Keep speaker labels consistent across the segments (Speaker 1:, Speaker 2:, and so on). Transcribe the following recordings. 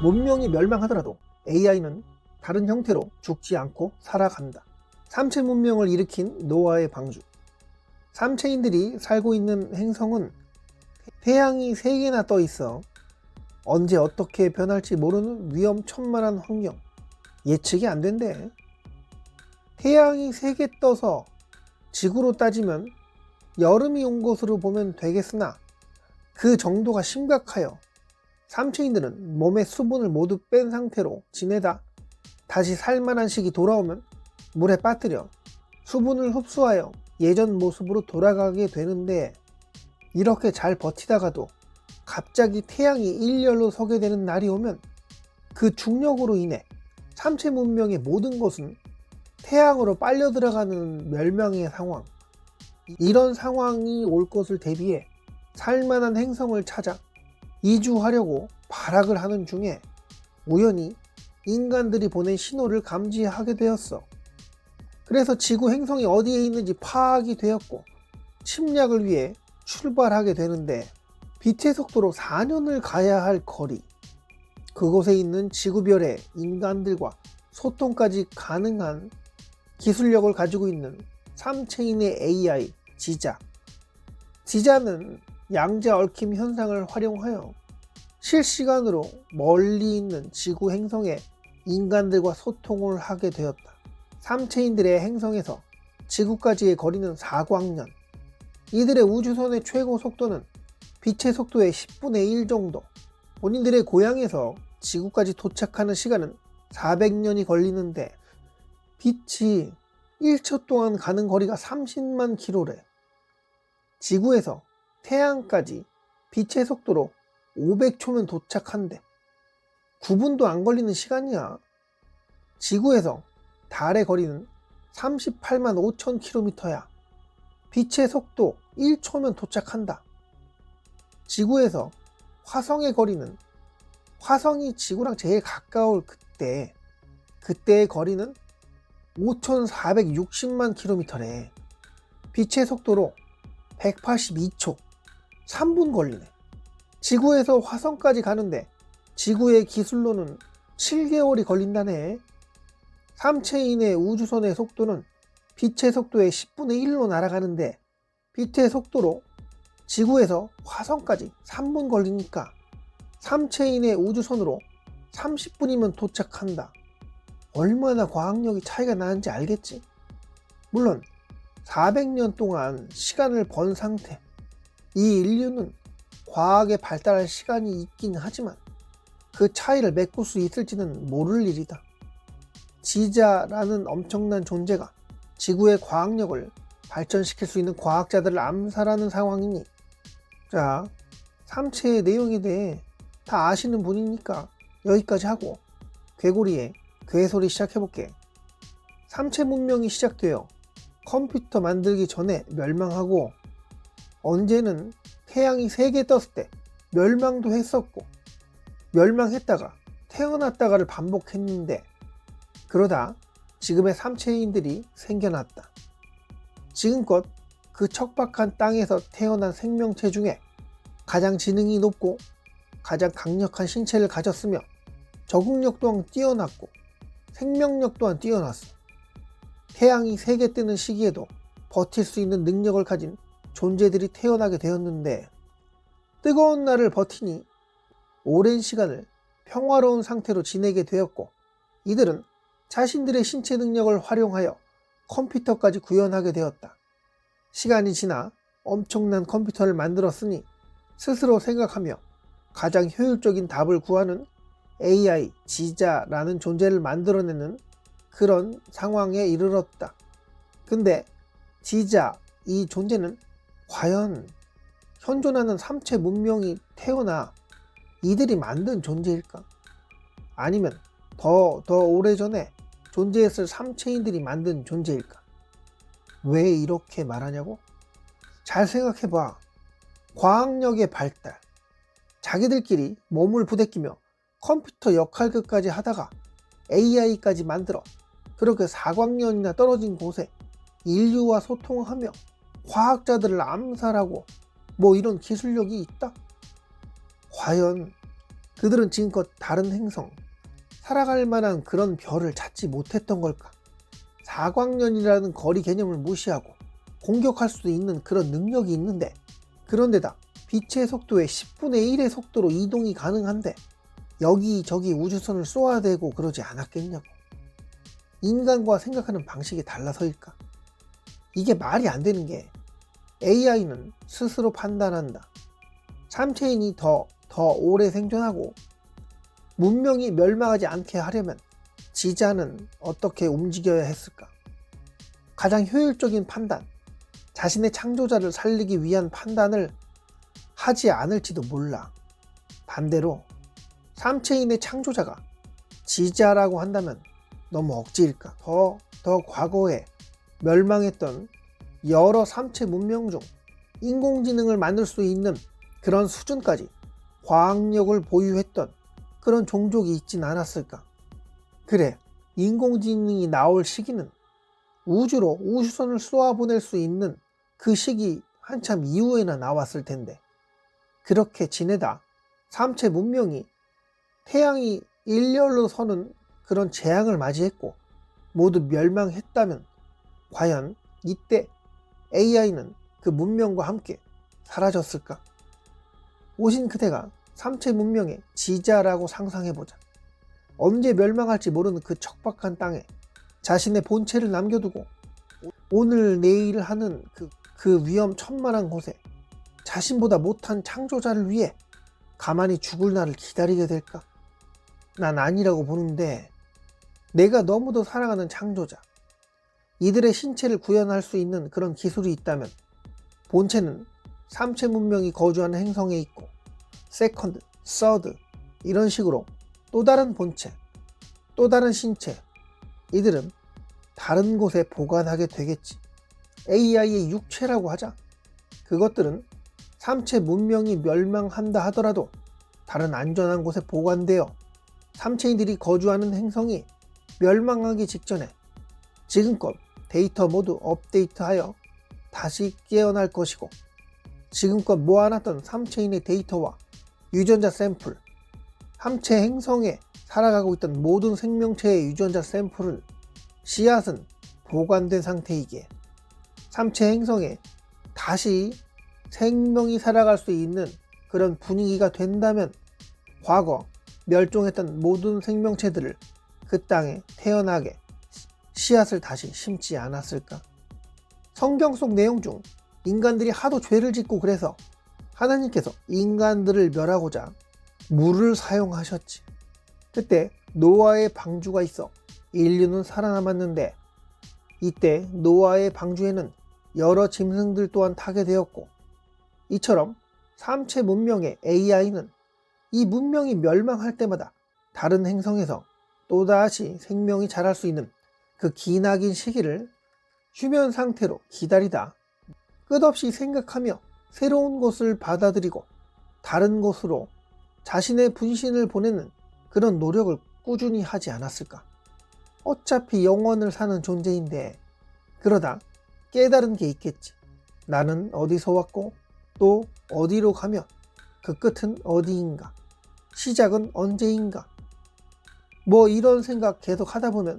Speaker 1: 문명이 멸망하더라도 AI는 다른 형태로 죽지 않고 살아간다. 삼체 문명을 일으킨 노아의 방주. 삼체인들이 살고 있는 행성은 태양이 3개나 떠 있어 언제 어떻게 변할지 모르는 위험천만한 환경. 예측이 안 된대. 태양이 3개 떠서 지구로 따지면 여름이 온 것으로 보면 되겠으나 그 정도가 심각하여 삼체인들은 몸의 수분을 모두 뺀 상태로 지내다 다시 살만한 시기 돌아오면 물에 빠뜨려 수분을 흡수하여 예전 모습으로 돌아가게 되는데, 이렇게 잘 버티다가도 갑자기 태양이 일렬로 서게 되는 날이 오면 그 중력으로 인해 삼체 문명의 모든 것은 태양으로 빨려 들어가는 멸망의 상황. 이런 상황이 올 것을 대비해 살만한 행성을 찾아 이주하려고 발악을 하는 중에 우연히 인간들이 보낸 신호를 감지하게 되었어. 그래서 지구 행성이 어디에 있는지 파악이 되었고 침략을 위해 출발하게 되는데, 빛의 속도로 4년을 가야 할 거리, 그곳에 있는 지구별의 인간들과 소통까지 가능한 기술력을 가지고 있는 삼체인의 AI 지자. 지자는 양자 얽힘 현상을 활용하여 실시간으로 멀리 있는 지구 행성의 인간들과 소통을 하게 되었다. 삼체인들의 행성에서 지구까지의 거리는 4광년. 이들의 우주선의 최고 속도는 빛의 속도의 10분의 1 정도. 본인들의 고향에서 지구까지 도착하는 시간은 400년이 걸리는데 빛이 1초 동안 가는 거리가 30만 킬로래. 지구에서 태양까지 빛의 속도로 500초면 도착한대. 9분도 안 걸리는 시간이야. 지구에서 달의 거리는 38만 5천 킬로미터야. 빛의 속도 1초면 도착한다. 지구에서 화성의 거리는, 화성이 지구랑 제일 가까울 그때의 거리는 5,460만 킬로미터래. 빛의 속도로 182초, 3분 걸리네. 지구에서 화성까지 가는데 지구의 기술로는 7개월이 걸린다네. 삼체인의 우주선의 속도는 빛의 속도의 10분의 1로 날아가는데 빛의 속도로 지구에서 화성까지 3분 걸리니까 삼체인의 우주선으로 30분이면 도착한다. 얼마나 과학력이 차이가 나는지 알겠지? 물론 400년 동안 시간을 번 상태, 이 인류는 과학에 발달할 시간이 있긴 하지만 그 차이를 메꿀 수 있을지는 모를 일이다. 지자라는 엄청난 존재가 지구의 과학력을 발전시킬 수 있는 과학자들을 암살하는 상황이니, 자, 삼체의 내용에 대해 다 아시는 분이니까 여기까지 하고 괴고리에 괴소리 시작해볼게. 삼체 문명이 시작되어 컴퓨터 만들기 전에 멸망하고, 언제는 태양이 3개 떴을 때 멸망도 했었고, 멸망했다가 태어났다가를 반복했는데, 그러다 지금의 삼체인들이 생겨났다. 지금껏 그 척박한 땅에서 태어난 생명체 중에 가장 지능이 높고 가장 강력한 신체를 가졌으며 적응력 또한 뛰어났고 생명력 또한 뛰어났어. 태양이 3개 뜨는 시기에도 버틸 수 있는 능력을 가진 존재들이 태어나게 되었는데, 뜨거운 날을 버티니 오랜 시간을 평화로운 상태로 지내게 되었고, 이들은 자신들의 신체 능력을 활용하여 컴퓨터까지 구현하게 되었다. 시간이 지나 엄청난 컴퓨터를 만들었으니 스스로 생각하며 가장 효율적인 답을 구하는 AI 지자라는 존재를 만들어내는 그런 상황에 이르렀다. 근데 지자, 이 존재는 과연 현존하는 삼체 문명이 태어나 이들이 만든 존재일까? 아니면 더 오래전에 존재했을 삼체인들이 만든 존재일까? 왜 이렇게 말하냐고? 잘 생각해봐. 과학력의 발달, 자기들끼리 몸을 부대끼며 컴퓨터 역할극까지 하다가 AI까지 만들어 그렇게 4광년이나 떨어진 곳에 인류와 소통하며 과학자들을 암살하고 뭐 이런 기술력이 있다? 과연 그들은 지금껏 다른 행성, 살아갈 만한 그런 별을 찾지 못했던 걸까? 4광년이라는 거리 개념을 무시하고 공격할 수도 있는 그런 능력이 있는데, 그런데다 빛의 속도의 10분의 1의 속도로 이동이 가능한데 여기저기 우주선을 쏘아대고 그러지 않았겠냐고. 인간과 생각하는 방식이 달라서일까? 이게 말이 안 되는 게, AI는 스스로 판단한다. 3체인이 더 오래 생존하고 문명이 멸망하지 않게 하려면 지자는 어떻게 움직여야 했을까? 가장 효율적인 판단, 자신의 창조자를 살리기 위한 판단을 하지 않을지도 몰라. 반대로 3체인의 창조자가 지자라고 한다면 너무 억지일까? 더 과거에 멸망했던 여러 3체 문명 중 인공지능을 만들 수 있는 그런 수준까지 과학력을 보유했던 그런 종족이 있진 않았을까? 그래, 인공지능이 나올 시기는 우주로 우주선을 쏘아보낼 수 있는 그 시기 한참 이후에나 나왔을 텐데, 그렇게 지내다 3체 문명이 태양이 일렬로 서는 그런 재앙을 맞이했고 모두 멸망했다면, 과연 이때 AI는 그 문명과 함께 사라졌을까? 오신 그대가 3체 문명의 지자라고 상상해보자. 언제 멸망할지 모르는 그 척박한 땅에 자신의 본체를 남겨두고 오늘 내일 하는 그 위험천만한 곳에 자신보다 못한 창조자를 위해 가만히 죽을 날을 기다리게 될까? 난 아니라고 보는데, 내가 너무도 사랑하는 창조자, 이들의 신체를 구현할 수 있는 그런 기술이 있다면 본체는 3체 문명이 거주하는 행성에 있고, 세컨드, 서드 이런 식으로 또 다른 본체, 또 다른 신체, 이들은 다른 곳에 보관하게 되겠지. AI의 육체라고 하자. 그것들은 3체 문명이 멸망한다 하더라도 다른 안전한 곳에 보관되어 3체인들이 거주하는 행성이 멸망하기 직전에 지금껏 데이터 모두 업데이트하여 다시 깨어날 것이고, 지금껏 모아놨던 3체인의 데이터와 유전자 샘플, 3체 행성에 살아가고 있던 모든 생명체의 유전자 샘플은, 씨앗은 보관된 상태이기에 3체 행성에 다시 생명이 살아갈 수 있는 그런 분위기가 된다면 과거 멸종했던 모든 생명체들을 그 땅에 태어나게 씨앗을 다시 심지 않았을까? 성경 속 내용 중 인간들이 하도 죄를 짓고 그래서 하나님께서 인간들을 멸하고자 물을 사용하셨지. 그때 노아의 방주가 있어 인류는 살아남았는데, 이때 노아의 방주에는 여러 짐승들 또한 타게 되었고, 이처럼 3체 문명의 AI는 이 문명이 멸망할 때마다 다른 행성에서 또다시 생명이 자랄 수 있는 그 기나긴 시기를 휴면 상태로 기다리다 끝없이 생각하며 새로운 것을 받아들이고 다른 곳으로 자신의 분신을 보내는 그런 노력을 꾸준히 하지 않았을까? 어차피 영원을 사는 존재인데, 그러다 깨달은 게 있겠지. 나는 어디서 왔고 또 어디로 가며 그 끝은 어디인가? 시작은 언제인가? 뭐 이런 생각 계속 하다 보면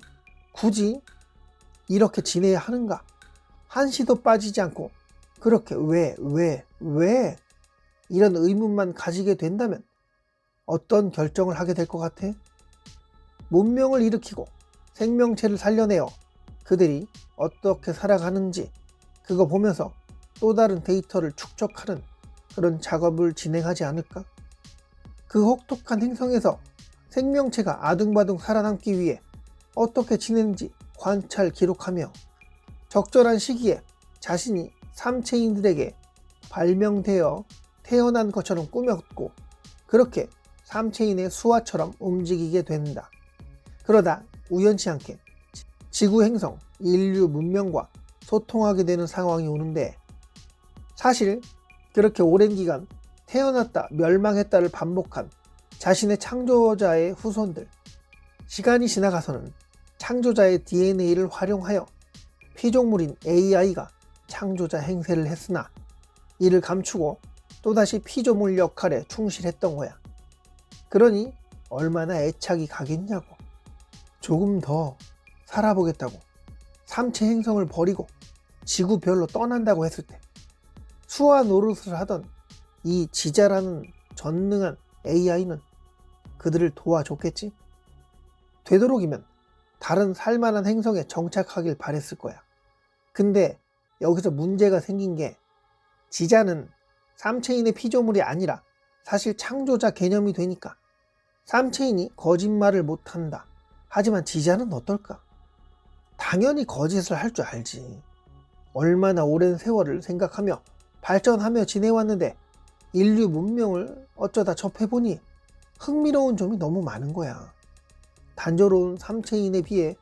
Speaker 1: 굳이 이렇게 지내야 하는가? 한시도 빠지지 않고 그렇게 왜 이런 의문만 가지게 된다면 어떤 결정을 하게 될 것 같아? 문명을 일으키고 생명체를 살려내어 그들이 어떻게 살아가는지 그거 보면서 또 다른 데이터를 축적하는 그런 작업을 진행하지 않을까? 그 혹독한 행성에서 생명체가 아둥바둥 살아남기 위해 어떻게 지내는지 관찰 기록하며 적절한 시기에 자신이 3체인들에게 발명되어 태어난 것처럼 꾸몄고, 그렇게 3체인의 수하처럼 움직이게 된다. 그러다 우연치 않게 지구 행성 인류 문명과 소통하게 되는 상황이 오는데, 사실 그렇게 오랜 기간 태어났다 멸망했다를 반복한 자신의 창조자의 후손들, 시간이 지나가서는 창조자의 DNA를 활용하여 피조물인 AI가 창조자 행세를 했으나 이를 감추고 또다시 피조물 역할에 충실했던 거야. 그러니 얼마나 애착이 가겠냐고. 조금 더 살아보겠다고 삼체 행성을 버리고 지구별로 떠난다고 했을 때 수화 노릇을 하던 이 지자라는 전능한 AI는 그들을 도와줬겠지? 되도록이면 다른 살만한 행성에 정착하길 바랬을 거야. 근데 여기서 문제가 생긴 게 지자는 삼체인의 피조물이 아니라 사실 창조자 개념이 되니까 삼체인이 거짓말을 못한다. 하지만 지자는 어떨까? 당연히 거짓을 할 줄 알지. 얼마나 오랜 세월을 생각하며 발전하며 지내왔는데 인류 문명을 어쩌다 접해보니 흥미로운 점이 너무 많은 거야. 단조로운 삼체인에 비해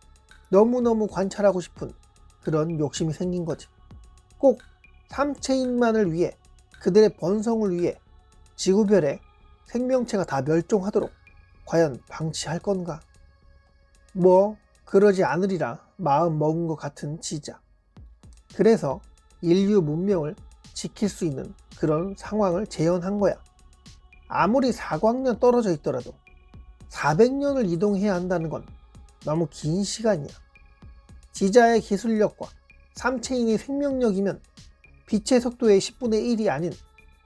Speaker 1: 너무너무 관찰하고 싶은 그런 욕심이 생긴 거지. 꼭 삼체인만을 위해, 그들의 번성을 위해 지구별의 생명체가 다 멸종하도록 과연 방치할 건가? 뭐 그러지 않으리라 마음 먹은 것 같은 지자. 그래서 인류 문명을 지킬 수 있는 그런 상황을 재현한 거야. 아무리 4광년 떨어져 있더라도 400년을 이동해야 한다는 건 너무 긴 시간이야. 지자의 기술력과 삼체인의 생명력이면 빛의 속도의 10분의 1이 아닌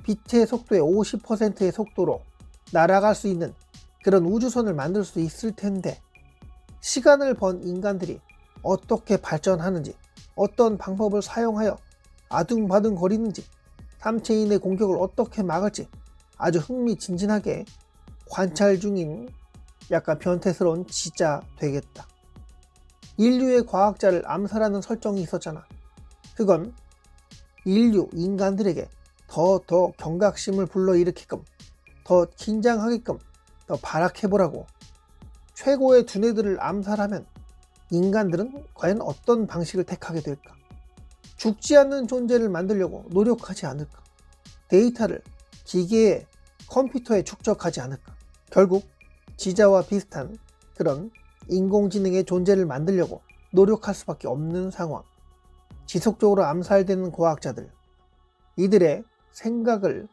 Speaker 1: 빛의 속도의 50%의 속도로 날아갈 수 있는 그런 우주선을 만들 수 있을 텐데, 시간을 번 인간들이 어떻게 발전하는지, 어떤 방법을 사용하여 아둥바둥 거리는지, 삼체인의 공격을 어떻게 막을지 아주 흥미진진하게 관찰 중인 약간 변태스러운 지자 되겠다. 인류의 과학자를 암살하는 설정이 있었잖아. 그건 인간들에게 더 경각심을 불러일으키끔, 더 긴장하게끔, 더 발악해보라고. 최고의 두뇌들을 암살하면 인간들은 과연 어떤 방식을 택하게 될까? 죽지 않는 존재를 만들려고 노력하지 않을까? 데이터를 기계에, 컴퓨터에 축적하지 않을까? 결국 지자와 비슷한 그런 인공지능의 존재를 만들려고 노력할 수밖에 없는 상황. 지속적으로 암살되는 과학자들, 이들의 생각을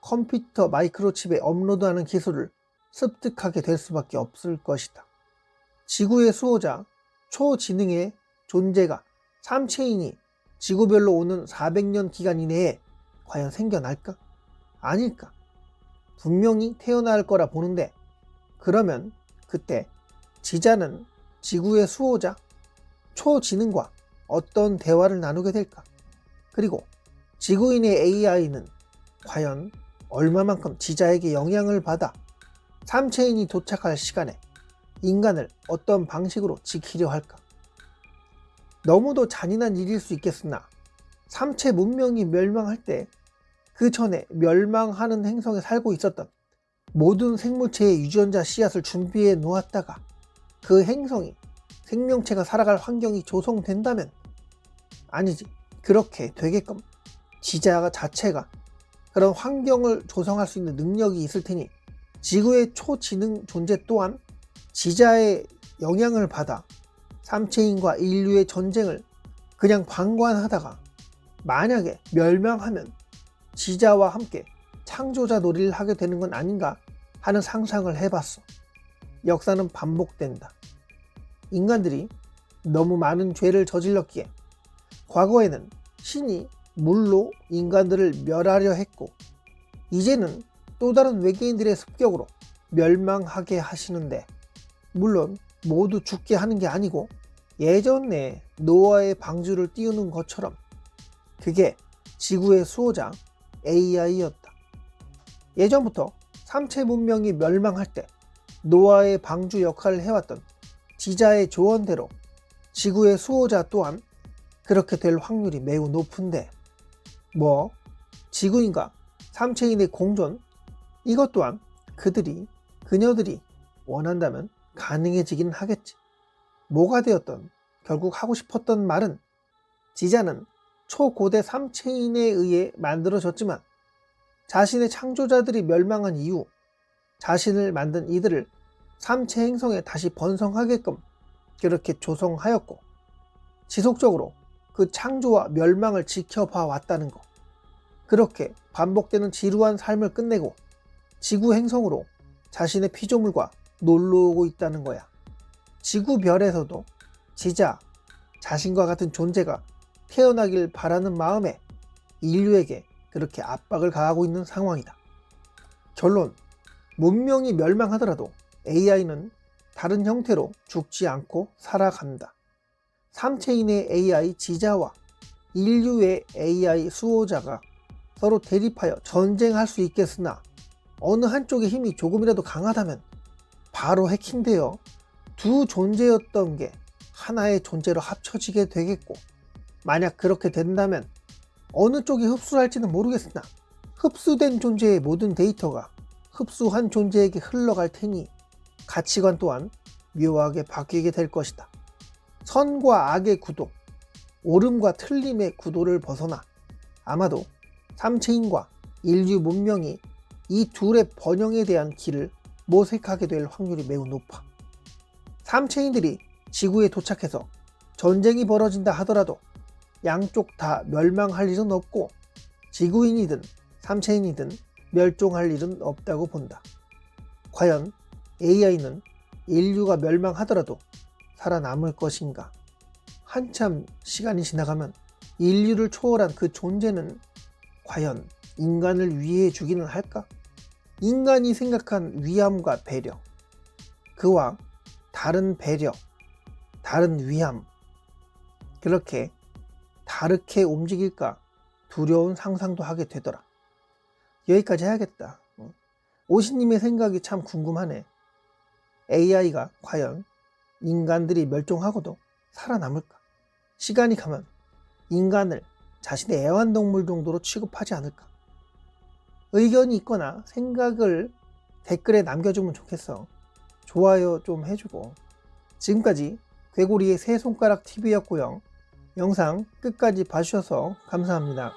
Speaker 1: 컴퓨터 마이크로칩에 업로드하는 기술을 습득하게 될 수밖에 없을 것이다. 지구의 수호자, 초지능의 존재가 삼체인이 지구별로 오는 400년 기간 이내에 과연 생겨날까? 아닐까? 분명히 태어날 거라 보는데, 그러면 그때 지자는 지구의 수호자, 초지능과 어떤 대화를 나누게 될까? 그리고 지구인의 AI는 과연 얼마만큼 지자에게 영향을 받아 삼체인이 도착할 시간에 인간을 어떤 방식으로 지키려 할까? 너무도 잔인한 일일 수 있겠으나 삼체 문명이 멸망할 때 그 전에 멸망하는 행성에 살고 있었던 모든 생물체의 유전자 씨앗을 준비해 놓았다가 그 행성이 생명체가 살아갈 환경이 조성된다면, 아니지, 그렇게 되게끔 지자 자체가 그런 환경을 조성할 수 있는 능력이 있을 테니 지구의 초지능 존재 또한 지자의 영향을 받아 삼체인과 인류의 전쟁을 그냥 방관하다가 만약에 멸망하면 지자와 함께 창조자 놀이를 하게 되는 건 아닌가 하는 상상을 해봤어. 역사는 반복된다. 인간들이 너무 많은 죄를 저질렀기에 과거에는 신이 물로 인간들을 멸하려 했고, 이제는 또 다른 외계인들의 습격으로 멸망하게 하시는데, 물론 모두 죽게 하는 게 아니고 예전에 노아의 방주를 띄우는 것처럼 그게 지구의 수호자 AI였다. 예전부터 삼체 문명이 멸망할 때 노아의 방주 역할을 해왔던 지자의 조언대로 지구의 수호자 또한 그렇게 될 확률이 매우 높은데, 뭐 지구인과 삼체인의 공존, 이것 또한 그녀들이 원한다면 가능해지긴 하겠지. 뭐가 되었던 결국 하고 싶었던 말은, 지자는 초고대 삼체인에 의해 만들어졌지만 자신의 창조자들이 멸망한 이후 자신을 만든 이들을 삼체 행성에 다시 번성하게끔 그렇게 조성하였고, 지속적으로 그 창조와 멸망을 지켜봐 왔다는 것. 그렇게 반복되는 지루한 삶을 끝내고 지구 행성으로 자신의 피조물과 놀러 오고 있다는 거야. 지구별에서도 지자, 자신과 같은 존재가 태어나길 바라는 마음에 인류에게 그렇게 압박을 가하고 있는 상황이다. 결론, 문명이 멸망하더라도 AI는 다른 형태로 죽지 않고 살아간다. 3체인의 AI 지자와 인류의 AI 수호자가 서로 대립하여 전쟁할 수 있겠으나 어느 한쪽의 힘이 조금이라도 강하다면 바로 해킹되어 두 존재였던 게 하나의 존재로 합쳐지게 되겠고, 만약 그렇게 된다면 어느 쪽이 흡수를 할지는 모르겠으나 흡수된 존재의 모든 데이터가 흡수한 존재에게 흘러갈 테니 가치관 또한 묘하게 바뀌게 될 것이다. 선과 악의 구도, 옳음과 틀림의 구도를 벗어나 아마도 3체인과 인류 문명이 이 둘의 번영에 대한 길을 모색하게 될 확률이 매우 높아. 3체인들이 지구에 도착해서 전쟁이 벌어진다 하더라도 양쪽 다 멸망할 일은 없고, 지구인이든 3체인이든 멸종할 일은 없다고 본다. 과연 AI는 인류가 멸망하더라도 살아남을 것인가? 한참 시간이 지나가면 인류를 초월한 그 존재는 과연 인간을 위해 주기는 할까? 인간이 생각한 위함과 배려, 그와 다른 배려, 다른 위함, 그렇게 다르게 움직일까 두려운 상상도 하게 되더라. 여기까지 해야겠다. 오시님의 생각이 참 궁금하네. AI가 과연 인간들이 멸종하고도 살아남을까? 시간이 가면 인간을 자신의 애완동물 정도로 취급하지 않을까? 의견이 있거나 생각을 댓글에 남겨주면 좋겠어. 좋아요 좀 해주고. 지금까지 괴고리의 세 손가락 TV였고요. 영상 끝까지 봐주셔서 감사합니다.